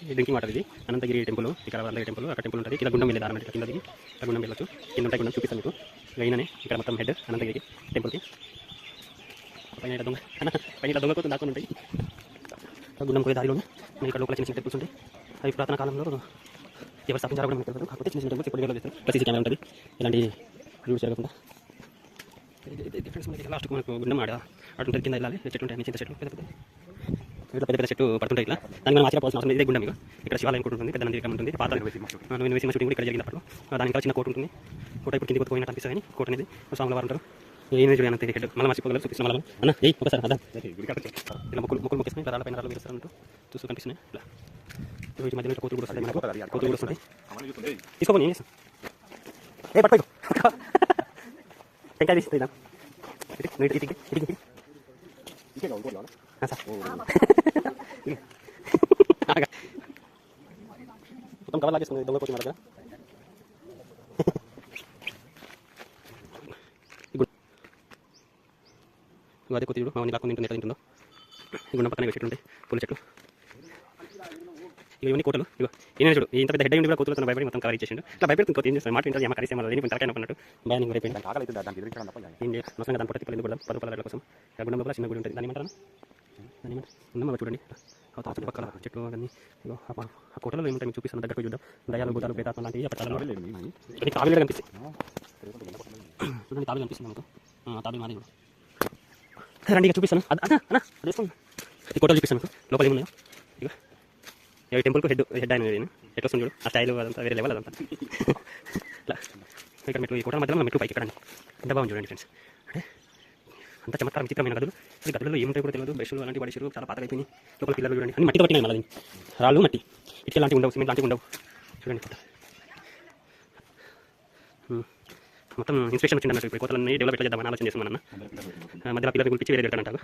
Drinking water ఇది Anantagiri temple, ఇక్కడ Anantagiri temple, అక్కడ టెంపుల్ ఉంటుంది. ఇలా గుండం వెళ్ళేది అన్నమాట. కింద దిగి ఆ గుండం వెళ్ళొచ్చు. కింద ఉంటాయి గుండం చూపిస్తాను మీకు. అయిననే ఇక్కడ మొత్తం హెడ్ అనంతగిరికి టెంపుల్కి. పైన దొంగ పైన దొంగ కోతులు దాక్కుని ఉంటాయి. గుండం పోయే దారిలోనే ఇక్కడ లోపల చిన్న చిన్న టెంపుల్స్ ఉంటాయి. అవి పురాతన కాలంలో ఎవరు స్థాపించారో కూడా మీకు తెలియదు. కాకపోతే చిన్న చిన్న టెంపుల్స్ ఇప్పుడు డెవలప్ చేస్తారు. ప్లస్ కెమెరా ఉంటుంది. ఇలాంటి రూల్స్ జరగకుండా ఫ్రెండ్స్ మనకి లాస్ట్ మనకు గుండం ఆడుంటుంది. కింద వెళ్ళాలి. చెట్లు ఉంటాయి, చిన్న చెట్లు పెద్ద పెద్ద చెట్టు పడుతుంటాయి. ఇట్లా దానికి మనం ఆశ్చర్యపోవాల్సిన అవసరం. ఇదే గుండం మీకు. ఇక్కడ శివాలయం కూడా ఉంటుంది, పెద్ద నంది విగ్రహం ఉంటుంది. పాత సినిమా షూటింగ్ కూడా ఇక్కడ జరిగింది అప్పుడు. దాని ఇంకా చిన్న కోట ఉంటుంది. కోట ఇప్పుడు కిందికి పోయినట్టు అనిపిస్తుంది. కానీ కోట అనేది స్వాముల వారు ఉంటారు. ఏం చూడండి అంత హెడ్ మళ్ళీ మర్చిపోగలరు. చూపిస్తాం మళ్ళీ అన్న ఒకసారి అదా ఇలా ముక్కులు మొక్కేసుకుని ఇలా రాళ్ళపైన రాళ్ళు వేస్తారంటూ చూస్తూ కనిపిస్తున్నాయి. ఇట్లా వీటి మధ్యలో కోతులు కూడా వస్తాయి. మనకు కోతులు కూడా వస్తాయి. తీసుకోపోయి ఏం చేస్తాం? పట్టుకో టెంకాయ తీస్తుంది. మొత్తం కవర్ లాగేస్తుంది దొంగ కోతి దగ్గర. అదే కొద్ది చూడు మామూలు కాకుండా తింటుంది. ఎట్లా తింటుందో. ఈ గుండం పక్కన చెట్లు ఉంటాయి, పూల చెట్లు. ఇవన్నీ కోటలు. ఇగో ఈయన చూడు ఇంత పెద్ద హెడ్ అయ్యి కూడా కోతులతో భయపడి మొత్తం కవర్ ఇచ్చేసిండు. ఇట్లా భయపెడుతుంది కోతి. ఏం చేస్తుంది? మాట వింటారు. ఏమో కరిసే మళ్ళీ నేను తలకాయ అనుకున్నట్టు భయం అయిపోయింది. ఏంటి నొసంగా దాని పొట్ట తిప్పలేదు కూడా 10 రూపాయల కోసం. ఆ గుండం లోపల చిన్న గుడి ఉంటుంది. దాని ఏమంటారు? దాని ఏమంటారు చూడండి. పక్కన చెట్లు కానీ ఆ కోటలో ఏముంటాయి మీకు చూపిస్తాను. దగ్గరకు చూద్దాం. దయాలు భూతాలు పేతాత్మ లాంటివి అప్పట్లో తాబేలు కనిపిస్తాయి. చూడండి తాబేలు కనిపిస్తుంది మీకు. తాబేలు మాది కూడా రండి. ఇక చూపిస్తాను. అదే ఈ కోటలు చూపిస్తాను మీకు. లోపల ఏమున్నాయో ఇక టెంపుల్కు హెడ్ అయిన ఎట్ వస్తుంది చూడు. ఆ స్టైల్ అదంతా వేరే లెవెల్ అదంతా. ఇట్లా ఇక్కడ మెట్లు ఈ కోటల మధ్యలో మెట్లు పైకి ఎక్కడానికి ఎంత బాగుంది చూడండి ఫ్రెండ్స్. అంటే అంత చమత్కారం విచిత్రమైన గదులు. ఈ గదులలో ఏముంటాయి కూడా తెలియదు. బ్రష్లు అలాంటి పడేసారు. చాలా పాతగా అయిపోయినాయి. లోపల పిల్లలు చూడండి అన్ని మట్టితో పట్టినాయి. మళ్ళీ రాళ్ళు మట్టి ఇటుక లాంటివి ఉండవు, సిమెంట్ లాంటివి ఉండవు. చూడండి మొత్తం ఇన్స్పిరేషన్ వచ్చింది అన్నట్టు. ఇప్పుడు కోతలన్నీ డెవలప్ ఎట్లా చేద్దామని ఆలోచన చేస్తున్నాను. మధ్యలో పిల్లలు గురించి వేరే వెళ్తానంటారు.